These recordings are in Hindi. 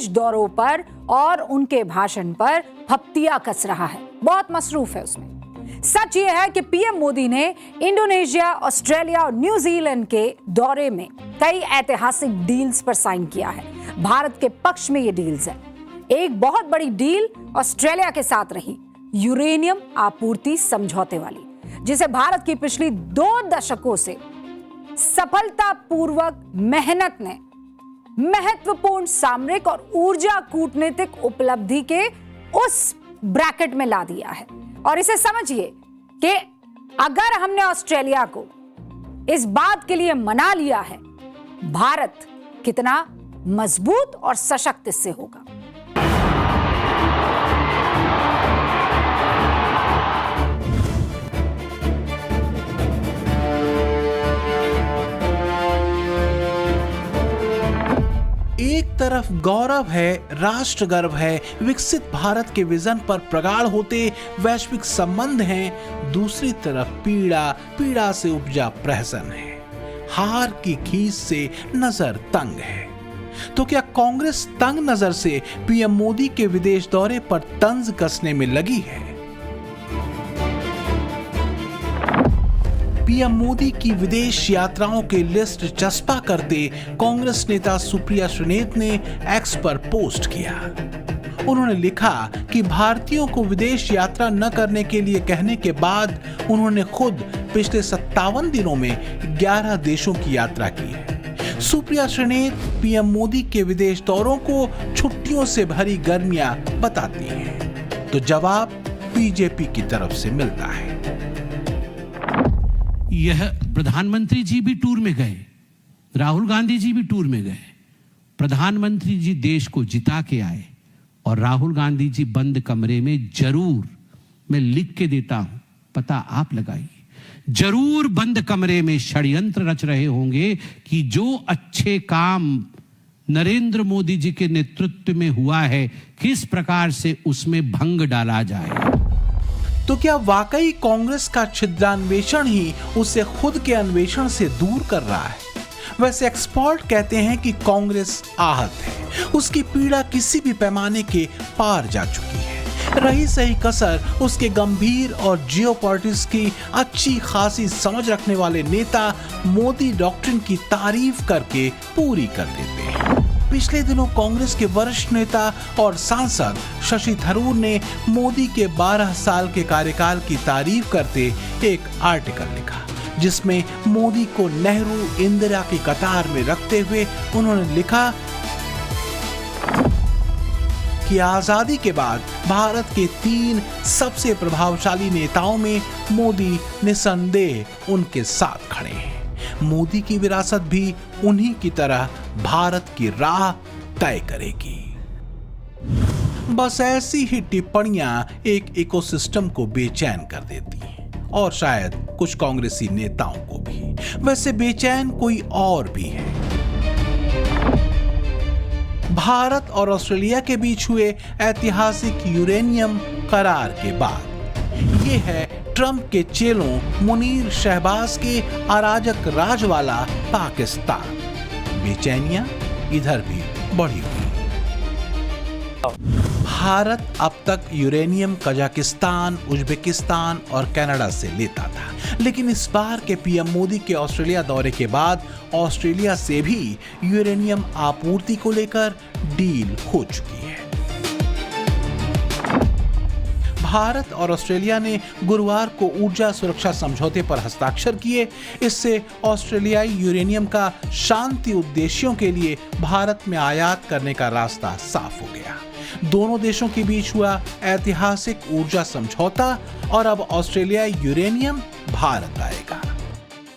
दौरों पर और उनके भाषण पर फप्तियां कस रहा है, बहुत मसरूफ है उसमें। सच ये है कि पीएम मोदी ने इंडोनेशिया, ऑस्ट्रेलिया और न्यूजीलैंड के दौरे में कई ऐतिहासिक डील्स पर साइन किया है। भारत के पक्ष में ये डील्स है। एक बहुत बड़ी डील ऑस्ट्रेलिया के साथ रही, यूरेनियम आपूर्ति समझौते वाली, जिसे भारत की पिछली 2 दशकों से सफलतापूर्वक मेहनत ने महत्वपूर्ण सामरिक और ऊर्जा कूटनीतिक उपलब्धि के उस ब्रैकेट में ला दिया है। और इसे समझिए कि अगर हमने ऑस्ट्रेलिया को इस बात के लिए मना लिया है, भारत कितना मजबूत और सशक्त इससे होगा। एक तरफ गौरव है, राष्ट्र गर्व है, विकसित भारत के विजन पर प्रगाढ़ होते वैश्विक संबंध हैं, दूसरी तरफ पीड़ा से उपजा प्रहसन है, हार की खींच से नजर तंग है। तो क्या कांग्रेस तंग नजर से पीएम मोदी के विदेश दौरे पर तंज कसने में लगी है? पीएम मोदी की विदेश यात्राओं की लिस्ट चस्पा करते कांग्रेस नेता सुप्रिया श्रीनेत ने एक्स पर पोस्ट किया। उन्होंने लिखा कि भारतीयों को विदेश यात्रा न करने के लिए कहने के बाद उन्होंने खुद पिछले 57 दिनों में 11 देशों की यात्रा की है। सुप्रिया श्रीनेत पीएम मोदी के विदेश दौरों को छुट्टियों से भरी गर्मियां बताती हैं, तो जवाब बीजेपी की तरफ से मिलता है। यह प्रधानमंत्री जी भी टूर में गए, राहुल गांधी जी भी टूर में गए। प्रधानमंत्री जी देश को जिता के आए और राहुल गांधी जी बंद कमरे में जरूर, मैं लिख के देता हूं, पता आप लगाइए, जरूर बंद कमरे में षड्यंत्र रच रहे होंगे कि जो अच्छे काम नरेंद्र मोदी जी के नेतृत्व में हुआ है, किस प्रकार से उसमें भंग डाला जाए। तो क्या वाकई कांग्रेस का छिद्रान्वेषण ही उसे खुद के अन्वेषण से दूर कर रहा है? वैसे एक्सपर्ट कहते हैं कि कांग्रेस आहत है, उसकी पीड़ा किसी भी पैमाने के पार जा चुकी है। रही सही कसर उसके गंभीर और जियोपॉलिटिक्स की अच्छी खासी समझ रखने वाले नेता मोदी डॉक्ट्रिन की तारीफ करके पूरी कर देते हैं। पिछले दिनों कांग्रेस के वरिष्ठ नेता और सांसद शशि थरूर ने मोदी के 12 साल के कार्यकाल की तारीफ करते एक आर्टिकल लिखा, जिसमें मोदी को नेहरू इंदिरा की कतार में रखते हुए उन्होंने लिखा कि आजादी के बाद भारत के 3 सबसे प्रभावशाली नेताओं में मोदी निसंदेह उनके साथ खड़े हैं। मोदी की विरासत भी उन्हीं की तरह भारत की राह तय करेगी। बस ऐसी ही टिप्पणियां एक इकोसिस्टम को बेचैन कर देती हैं, और शायद कुछ कांग्रेसी नेताओं को भी। वैसे बेचैन कोई और भी है। भारत और ऑस्ट्रेलिया के बीच हुए ऐतिहासिक यूरेनियम करार के बाद ये है ट्रंप के चेलों मुनीर शहबाज के अराजक राज वाला पाकिस्तान। बेचैनियां इधर भी बढ़ी हुई। भारत अब तक यूरेनियम कजाकिस्तान, उज्बेकिस्तान और कनाडा से लेता था, लेकिन इस बार के पीएम मोदी के ऑस्ट्रेलिया दौरे के बाद ऑस्ट्रेलिया से भी यूरेनियम आपूर्ति को लेकर डील हो चुकी है। भारत और ऑस्ट्रेलिया ने गुरुवार को ऊर्जा सुरक्षा समझौते पर हस्ताक्षर किए। इससे ऑस्ट्रेलियाई यूरेनियम का शांति उद्देश्यों के लिए भारत में आयात करने का रास्ता साफ हो गया। दोनों देशों के बीच हुआ ऐतिहासिक ऊर्जा समझौता, और अब ऑस्ट्रेलियाई यूरेनियम भारत आएगा।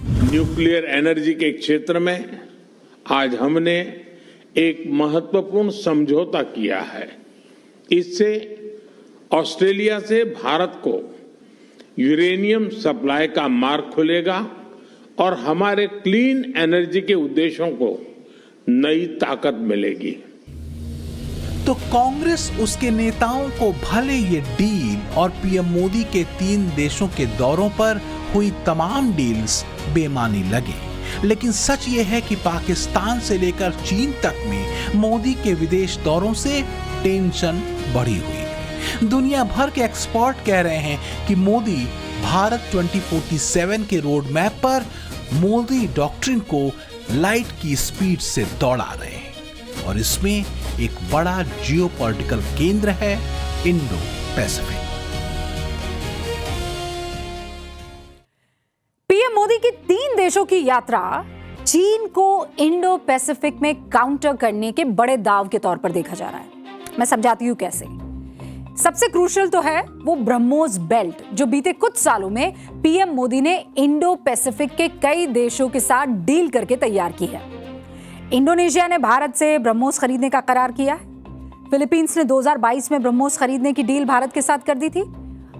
न्यूक्लियर एनर्जी के क्षेत्र में आज हमने एक महत्वपूर्ण समझौता किया है। इससे ऑस्ट्रेलिया से भारत को यूरेनियम सप्लाई का मार्ग खुलेगा और हमारे क्लीन एनर्जी के उद्देश्यों को नई ताकत मिलेगी। तो कांग्रेस उसके नेताओं को भले ये डील और पीएम मोदी के 3 देशों के दौरों पर हुई तमाम डील्स बेमानी लगे, लेकिन सच ये है कि पाकिस्तान से लेकर चीन तक में मोदी के विदेश दौरों से टेंशन बढ़ी हुई है। दुनिया भर के एक्सपर्ट कह रहे हैं कि मोदी भारत 2047 के रोड मैप पर मोदी डॉक्ट्रिन को लाइट की स्पीड से दौड़ा रहे हैं और इसमें एक बड़ा जियोपॉलिटिकल केंद्र है इंडो पैसिफिक। पीएम मोदी की 3 देशों की यात्रा चीन को इंडो पैसिफिक में काउंटर करने के बड़े दाव के तौर पर देखा जा रहा है। मैं समझाती हूं कैसे। सबसे क्रूशियल तो है वो ब्रह्मोस बेल्ट, जो बीते कुछ सालों में पीएम मोदी ने इंडो पैसिफिक के कई देशों के साथ डील करके तैयार की है। इंडोनेशिया ने भारत से ब्रह्मोस खरीदने का करार किया है। फिलीपींस ने 2022 में ब्रह्मोस खरीदने की डील भारत के साथ कर दी थी।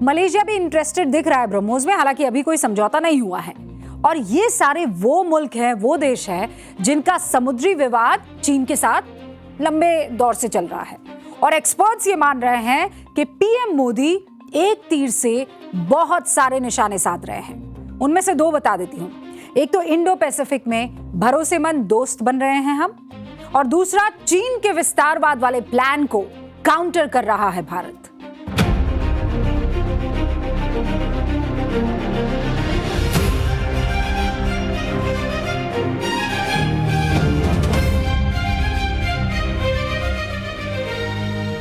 मलेशिया भी इंटरेस्टेड दिख रहा है ब्रह्मोस में, हालांकि अभी कोई समझौता नहीं हुआ है। और ये सारे वो मुल्क हैं, वो देश हैं जिनका समुद्री विवाद चीन के साथ लंबे दौर से चल रहा है। और एक्सपर्ट्स ये मान रहे हैं कि पीएम मोदी एक तीर से बहुत सारे निशाने साध रहे हैं। उनमें से 2 बता देती हूं। एक तो इंडो पैसिफिक में भरोसेमंद दोस्त बन रहे हैं हम, और दूसरा चीन के विस्तारवाद वाले प्लान को काउंटर कर रहा है भारत।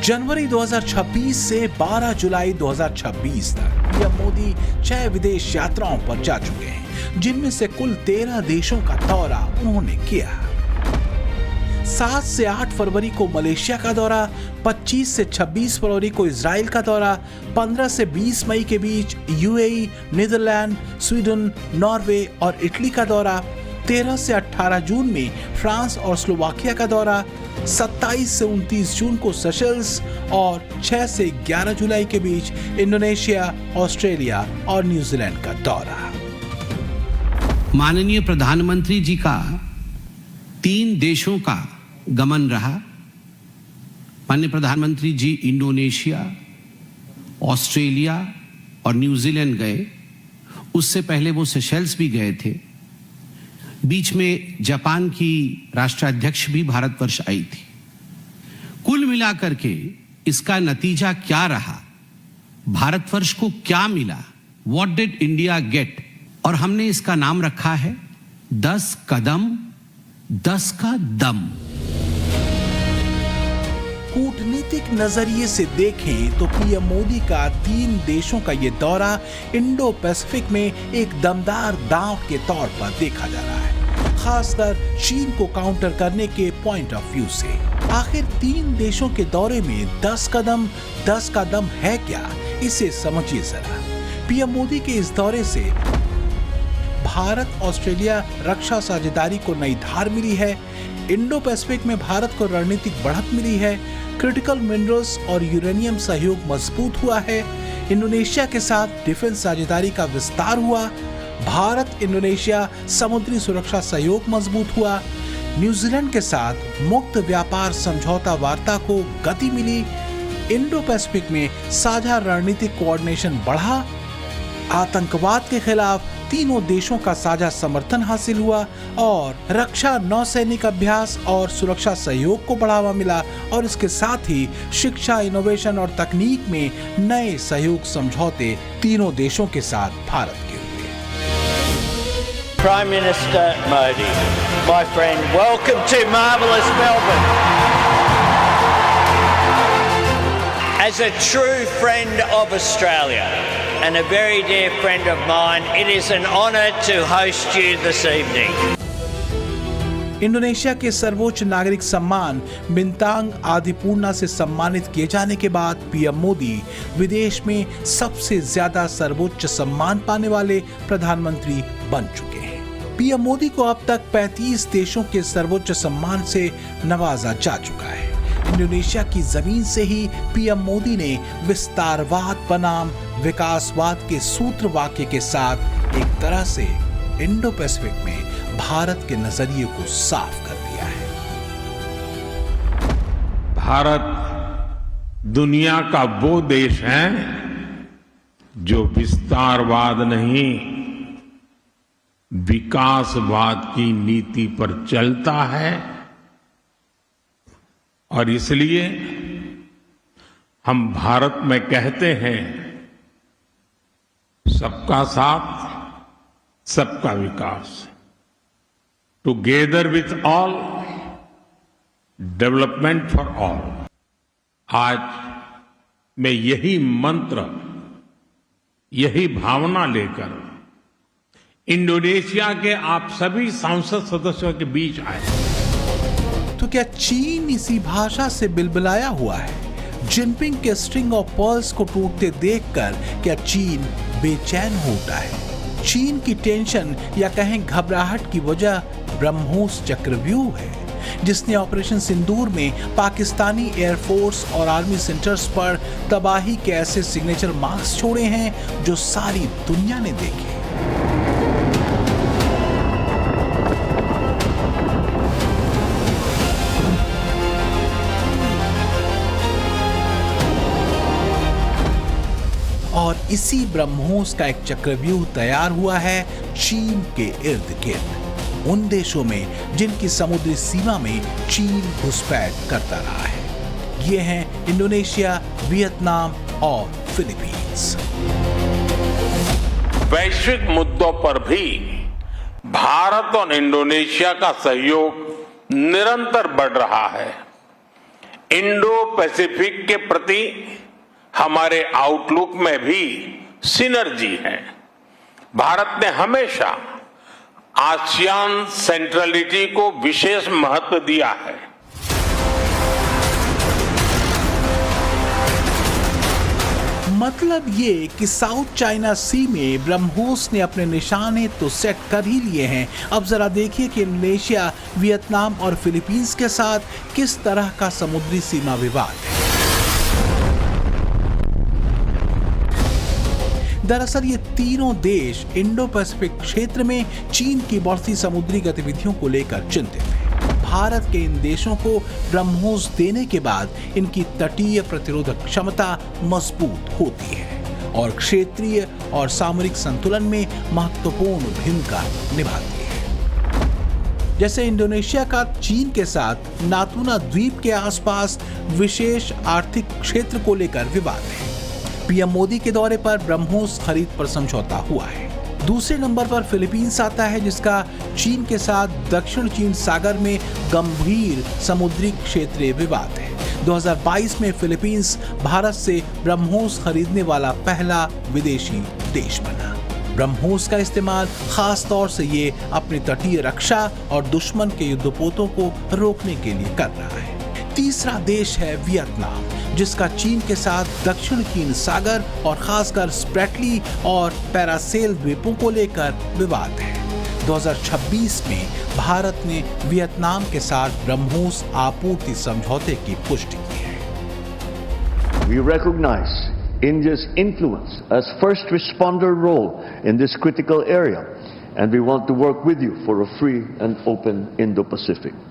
जनवरी 2026 से 12 जुलाई 2026 तक पीएम मोदी 6 विदेश यात्राओं पर जा चुके हैं, जिनमें से कुल 13 देशों का दौरा उन्होंने किया। 7 से 8 फरवरी को मलेशिया का दौरा, 25 से 26 फरवरी को इजराइल का दौरा, 15 से 20 मई के बीच यूएई, नीदरलैंड, स्वीडन, नॉर्वे और इटली का दौरा, 13 से 18 जून में फ्रांस और स्लोवाकिया का दौरा, 27 से 29 जून को सेशल्स और 6 से 11 जुलाई के बीच इंडोनेशिया, ऑस्ट्रेलिया और न्यूजीलैंड का दौरा। माननीय प्रधानमंत्री जी का 3 देशों का गमन रहा। माननीय प्रधानमंत्री जी इंडोनेशिया, ऑस्ट्रेलिया और न्यूजीलैंड गए। उससे पहले वो सेशल्स भी गए थे। बीच में जापान की राष्ट्राध्यक्ष भी भारतवर्ष आई थी। कुल मिलाकर के इसका नतीजा क्या रहा, भारतवर्ष को क्या मिला, व्हाट डिड इंडिया गेट, और हमने इसका नाम रखा है 10 कदम 10 का दम। कूटनीतिक नजरिए से देखें तो पीएम मोदी का 3 देशों का ये दौरा इंडो पैसिफिक में एक दमदार दांव के तौर पर देखा जा रहा है, खासकर चीन को काउंटर करने के पॉइंट ऑफ व्यू से। आखिर 3 देशों के दौरे में 10 कदम 10 का दम है क्या, इसे समझिए जरा। पीएम मोदी के इस दौरे से भारत ऑस्ट्रेलिया रक्षा साझेदारी को नई धार मिली है, इंडो पैसिफिक में भारत को रणनीतिक बढ़त मिली है, क्रिटिकल मिनरल्स और यूरेनियम सहयोग मजबूत हुआ है, इंडोनेशिया के साथ डिफेंस साझेदारी का विस्तार हुआ, भारत इंडोनेशिया समुद्री सुरक्षा सहयोग मजबूत हुआ, न्यूजीलैंड के साथ मुक्त व्यापार समझौता वार्ता को गति मिली, इंडो पैसिफिक में साझा रणनीतिक कोऑर्डिनेशन बढ़ा, आतंकवाद के खिलाफ तीनों देशों का साझा समर्थन हासिल हुआ और रक्षा नौसैनिक अभ्यास और सुरक्षा सहयोग को बढ़ावा मिला, और इसके साथ ही शिक्षा, इनोवेशन और तकनीक में नए सहयोग समझौते तीनों देशों के साथ भारत के हुए। Prime Minister Modi, my friend, welcome to marvellous Melbourne. As a true friend of Australia and a very dear friend of mine, it is an honour to host you this evening. Indonesia के सर्वोच्च नागरिक सम्मान बिंतांग आदिपूर्णा से सम्मानित किए जाने के बाद पीएम मोदी विदेश में सबसे ज्यादा सर्वोच्च सम्मान पाने वाले प्रधानमंत्री बन चुके हैं। पीएम मोदी को अब तक 35 देशों के सर्वोच्च सम्मान से नवाजा जा चुका है। इंडोनेशिया की जमीन से ही पीएम मोदी ने विस्तारवाद बनाम विकासवाद के सूत्र वाक्य के साथ एक तरह से इंडो पैसिफिक में भारत के नजरिए को साफ कर दिया है। भारत दुनिया का वो देश है जो विस्तारवाद नहीं विकासवाद की नीति पर चलता है और इसलिए हम भारत में कहते हैं सबका साथ सबका विकास, together with all, development for all. आज मैं यही मंत्र, यही भावना लेकर इंडोनेशिया के आप सभी सांसद सदस्यों के बीच आए। तो क्या चीन इसी भाषा से बिलबिलाया हुआ है? जिनपिंग के स्ट्रिंग ऑफ पर्ल्स को टूटते देखकर क्या चीन बेचैन हो उठा है? चीन की टेंशन या कहें घबराहट की वजह ब्रह्मोस चक्रव्यूह है, जिसने ऑपरेशन सिंदूर में पाकिस्तानी एयरफोर्स और आर्मी सेंटर्स पर तबाही के ऐसे सिग्नेचर मार्क्स छोड़े हैं जो सारी दुनिया ने देखे। और इसी ब्रह्मोस का एक चक्रव्यूह तैयार हुआ है चीन के इर्द गिर्द, उन देशों में जिनकी समुद्री सीमा में चीन घुसपैठ करता रहा है। ये हैं इंडोनेशिया, वियतनाम और फिलीपींस। वैश्विक मुद्दों पर भी भारत और इंडोनेशिया का सहयोग निरंतर बढ़ रहा है। इंडो पैसिफिक के प्रति हमारे आउटलुक में भी सिनर्जी है। भारत ने हमेशा आसियान सेंट्रलिटी को विशेष महत्व दिया है। मतलब ये कि साउथ चाइना सी में ब्रह्मोस ने अपने निशाने तो सेट कर ही लिए हैं। अब जरा देखिए कि इंडोनेशिया, वियतनाम और फिलीपींस के साथ किस तरह का समुद्री सीमा विवाद है। दरअसल ये तीनों देश इंडो पैसिफिक क्षेत्र में चीन की बढ़ती समुद्री गतिविधियों को लेकर चिंतित हैं। भारत के इन देशों को ब्रह्मोस देने के बाद इनकी तटीय प्रतिरोधक क्षमता मजबूत होती है और क्षेत्रीय और सामरिक संतुलन में महत्वपूर्ण भूमिका निभाती है। जैसे इंडोनेशिया का चीन के साथ नातूना द्वीप के आसपास विशेष आर्थिक क्षेत्र को लेकर विवाद है। पीएम मोदी के दौरे पर ब्रह्मोस खरीद पर समझौता हुआ है। दूसरे नंबर पर फिलीपींस आता है, जिसका चीन के साथ दक्षिण चीन सागर में गंभीर समुद्री क्षेत्रीय विवाद है। 2022 में फिलीपींस भारत से ब्रह्मोस खरीदने वाला पहला विदेशी देश बना। ब्रह्मोस का इस्तेमाल खास तौर से ये अपनी तटीय रक्षा और दुश्मन के युद्धपोतों को रोकने के लिए कर रहा है। तीसरा देश है वियतनाम, जिसका चीन के साथ दक्षिण चीन सागर और खासकर स्प्रेटली और पैरासेल द्वीपों को लेकर विवाद है। 2026 में भारत ने वियतनाम के साथ ब्रह्मोस आपूर्ति समझौते की पुष्टि की है। We recognize India's influence as first responder role in this critical area, and we want to work with you for a free and open Indo-Pacific.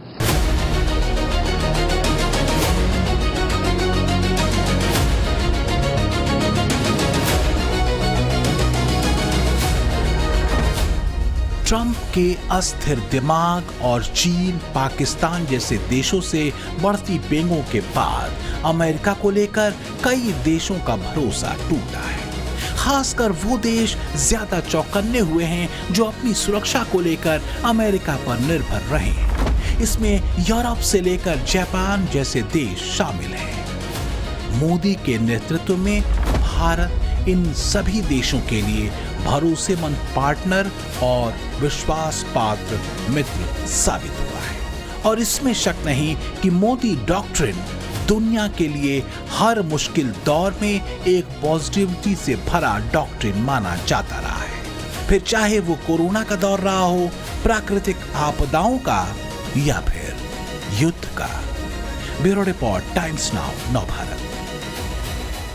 Trump के अस्थिर दिमाग और चीन, पाकिस्तान जैसे देशों से बढ़ती बेंगों के बाद अमेरिका को लेकर कई देशों का भरोसा टूटा है। खासकर वो देश ज्यादा चौकन्ने हुए हैं जो अपनी सुरक्षा को लेकर अमेरिका पर निर्भर रहे हैं। इसमें यूरोप से लेकर जापान जैसे देश शामिल हैं। मोदी के नेतृत्व में भारत इन सभी देशों के लिए भरोसेमंद पार्टनर और विश्वास पात्र मित्र साबित हुआ है। और इसमें शक नहीं कि मोदी डॉक्ट्रिन दुनिया के लिए हर मुश्किल दौर में एक पॉजिटिविटी से भरा डॉक्ट्रिन माना जाता रहा है। फिर चाहे वो कोरोना का दौर रहा हो, प्राकृतिक आपदाओं का या फिर युद्ध का। ब्यूरो रिपोर्ट, टाइम्स नाउ, नव भारत।